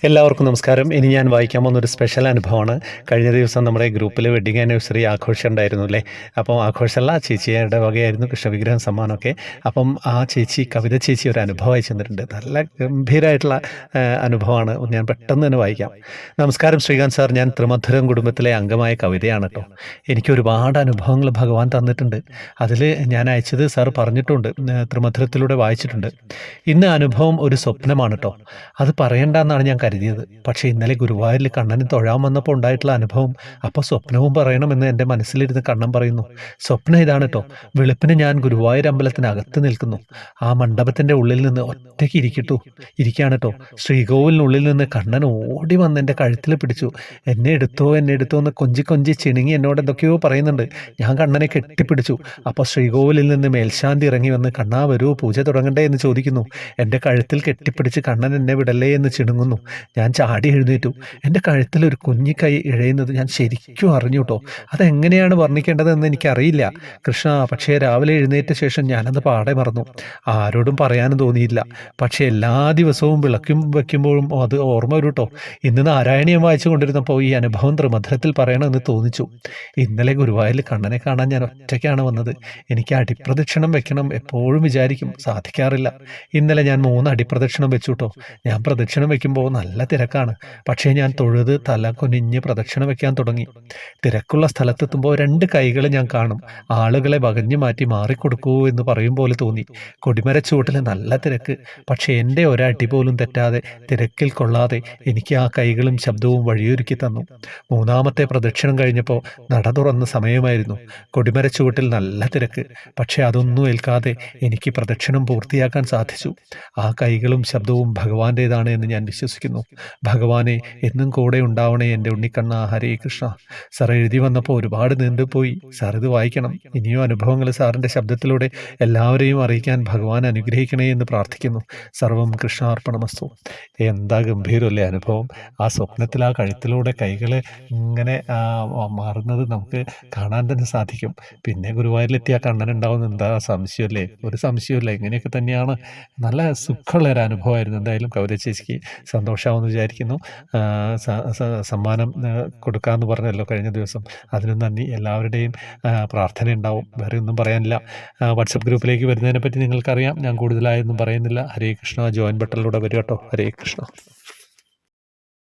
എല്ലാവർക്കും നമസ്കാരം. ഇനി ഞാൻ വായിക്കാൻ പോകുന്ന ഒരു സ്പെഷ്യൽ അനുഭവമാണ്. കഴിഞ്ഞ ദിവസം നമ്മുടെ ഗ്രൂപ്പിൽ വെഡിങ് ആനിവേഴ്സറി ആഘോഷം ഉണ്ടായിരുന്നു അല്ലേ. അപ്പോൾ ആഘോഷമല്ല, ചേച്ചിയുടെ വകയായിരുന്നു കൃഷ്ണവിഗ്രഹം സമ്മാനമൊക്കെ. അപ്പം ആ ചേച്ചി, കവിത ചേച്ചി, ഒരു അനുഭവം അയച്ചു തന്നിട്ടുണ്ട്. നല്ല ഗംഭീരമായിട്ടുള്ള അനുഭവമാണ്. ഞാൻ പെട്ടെന്ന് തന്നെ വായിക്കാം. നമസ്കാരം ശ്രീകാന്ത് സാർ, ഞാൻ ത്രിമധുരം കുടുംബത്തിലെ അംഗമായ കവിതയാണ് കേട്ടോ. എനിക്ക് ഒരുപാട് അനുഭവങ്ങൾ ഭഗവാൻ തന്നിട്ടുണ്ട്. അതിൽ ഞാൻ അയച്ചത് സാർ പറഞ്ഞിട്ടുണ്ട്, ത്രിമധുരത്തിലൂടെ വായിച്ചിട്ടുണ്ട്. ഇന്ന് അനുഭവം ഒരു സ്വപ്നമാണ് കേട്ടോ. അത് പറയണ്ടെന്നാണ് ഞാൻ കരുതിയത്. പക്ഷേ ഇന്നലെ ഗുരുവായൂരിൽ കണ്ണന് തൊഴാൻ വന്നപ്പോൾ ഉണ്ടായിട്ടുള്ള അനുഭവം, അപ്പോൾ സ്വപ്നവും പറയണമെന്ന് എൻ്റെ മനസ്സിലിരുന്ന് കണ്ണൻ പറയുന്നു. സ്വപ്നം ഇതാണ് കേട്ടോ. വെളുപ്പിന് ഞാൻ ഗുരുവായൂർ അമ്പലത്തിനകത്ത് നിൽക്കുന്നു. ആ മണ്ഡപത്തിൻ്റെ ഉള്ളിൽ നിന്ന് ഒറ്റയ്ക്ക് ഇരിക്കുകയാണ് കേട്ടോ. ശ്രീകോവിലിനുള്ളിൽ നിന്ന് കണ്ണൻ ഓടി വന്ന് എൻ്റെ കഴുത്തിൽ പിടിച്ചു. എന്നെ എടുത്തോ എന്ന് കൊഞ്ചി കൊഞ്ചി ചിണുങ്ങി എന്നോട് എന്തൊക്കെയോ പറയുന്നുണ്ട്. ഞാൻ കണ്ണനെ കെട്ടിപ്പിടിച്ചു. അപ്പോൾ ശ്രീകോവിലിൽ നിന്ന് മേൽശാന്തി ഇറങ്ങി വന്ന്, കണ്ണാ വരൂ, പൂജ തുടങ്ങണ്ടേ എന്ന് ചോദിക്കുന്നു. എൻ്റെ കഴുത്തിൽ കെട്ടിപ്പിടിച്ച് കണ്ണൻ എന്നെ വിടല്ലേ എന്ന് ചിണുങ്ങുന്നു. ഞാൻ ചാടി എഴുന്നേറ്റു. എൻ്റെ കഴുത്തിൽ ഒരു കുഞ്ഞിക്കൈ ഇഴയുന്നത് ഞാൻ ശരിക്കും അറിഞ്ഞു കേട്ടോ. അതെങ്ങനെയാണ് വർണ്ണിക്കേണ്ടതെന്ന് എനിക്കറിയില്ല കൃഷ്ണ. പക്ഷേ രാവിലെ എഴുന്നേറ്റ ശേഷം ഞാനത് പാടെ മറന്നു. ആരോടും പറയാനും തോന്നിയില്ല. പക്ഷേ എല്ലാ ദിവസവും വയ്ക്കുമ്പോഴും അത് ഓർമ്മ വരും കേട്ടോ. ഇന്ന് നാരായണീയം വായിച്ചു കൊണ്ടിരുന്നപ്പോൾ ഈ അനുഭവം ത്രിമധുരത്തിൽ പറയണമെന്ന് തോന്നിച്ചു. ഇന്നലെ ഗുരുവായൂരിൽ കണ്ണനെ കാണാൻ ഞാൻ ഒറ്റയ്ക്കാണ് വന്നത്. എനിക്ക് അടിപ്രദക്ഷിണം വെക്കണം എപ്പോഴും വിചാരിക്കും, സാധിക്കാറില്ല. ഇന്നലെ ഞാൻ 3 അടിപ്രദക്ഷിണം വെച്ചു കേട്ടോ. ഞാൻ പ്രദക്ഷിണം വെക്കുമ്പോൾ നല്ല തിരക്കാണ്. പക്ഷേ ഞാൻ തൊഴുത് തല കുനിഞ്ഞ് പ്രദക്ഷിണം വെക്കാൻ തുടങ്ങി. തിരക്കുള്ള സ്ഥലത്തെത്തുമ്പോൾ 2 കൈകൾ ഞാൻ കാണും. ആളുകളെ വകഞ്ഞു മാറ്റി മാറിക്കൊടുക്കൂ എന്ന് പറയും പോലെ തോന്നി. കൊടിമരച്ചുവട്ടിൽ നല്ല തിരക്ക്. പക്ഷേ എൻ്റെ ഒരടി പോലും തെറ്റാതെ, തിരക്കിൽ കൊള്ളാതെ എനിക്ക് ആ കൈകളും ശബ്ദവും വഴിയൊരുക്കി തന്നു. 3ാമത്തെ പ്രദക്ഷിണം കഴിഞ്ഞപ്പോൾ നട തുറന്ന സമയമായിരുന്നു. കൊടിമരച്ചുവട്ടിൽ നല്ല തിരക്ക്. പക്ഷേ അതൊന്നും ഏൽക്കാതെ എനിക്ക് പ്രദക്ഷിണം പൂർത്തിയാക്കാൻ സാധിച്ചു. ആ കൈകളും ശബ്ദവും ഭഗവാന്റേതാണ് എന്ന് ഞാൻ വിശ്വസിക്കുന്നു. ഭഗവാനെ, എന്നും കൂടെ ഉണ്ടാവണേ എൻ്റെ ഉണ്ണിക്കണ്ണ. ഹരേ കൃഷ്ണ. സാർ എഴുതി വന്നപ്പോൾ ഒരുപാട് നീണ്ടുപോയി. സാർ ഇത് വായിക്കണം. ഇനിയും അനുഭവങ്ങൾ സാറിൻ്റെ ശബ്ദത്തിലൂടെ എല്ലാവരെയും അറിയിക്കാൻ ഭഗവാൻ അനുഗ്രഹിക്കണേ എന്ന് പ്രാർത്ഥിക്കുന്നു. സർവം കൃഷ്ണാർപ്പണമസ്തു. എന്താ ഗംഭീരമല്ലേ അനുഭവം. ആ സ്വപ്നത്തിൽ ആ കഴുത്തിലൂടെ കൈകൾ ഇങ്ങനെ മാറുന്നത് നമുക്ക് കാണാൻ തന്നെ സാധിക്കും. പിന്നെ ഗുരുവായൂരിലെത്തിയ കണ്ണനുണ്ടാവുന്ന എന്താ സംശയമല്ലേ? ഒരു സംശയമില്ല. ഇങ്ങനെയൊക്കെ തന്നെയാണ്. നല്ല സുഖമുള്ള ഒരു അനുഭവമായിരുന്നു. എന്തായാലും കവിത ചേച്ചിക്ക് സന്തോഷമാവുമെന്ന് വിചാരിക്കുന്നു. സമ്മാനം കൊടുക്കാമെന്ന് പറഞ്ഞല്ലോ കഴിഞ്ഞ ദിവസം. അതിനും നന്ദി. എല്ലാവരുടെയും പ്രാർത്ഥന ഉണ്ടാവും. വേറെ ഒന്നും പറയാനില്ല. വാട്സപ്പ് ഗ്രൂപ്പിലേക്ക് വരുന്നതിനെ പറ്റി നിങ്ങൾക്കറിയാം. ഞാൻ കൂടുതലായൊന്നും പറയുന്നില്ല. ഹരേ കൃഷ്ണ. ജോയിൻ ബട്ടണിലൂടെ വരും കേട്ടോ. ഹരേ കൃഷ്ണ.